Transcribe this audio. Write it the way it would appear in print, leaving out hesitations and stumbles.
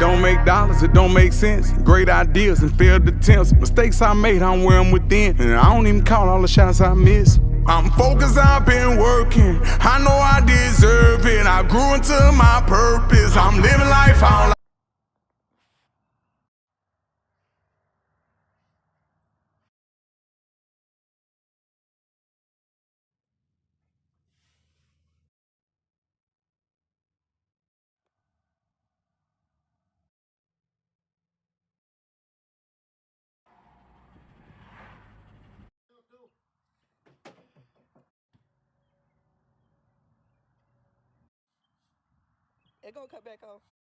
don't make dollars, it don't make sense. Great ideas and failed attempts. Mistakes I made, I'm where I'm within. And I don't even count all the shots I miss. I'm focused, I've been working. I know I deserve it. I grew into my purpose. I'm living life out. It gonna cut back on.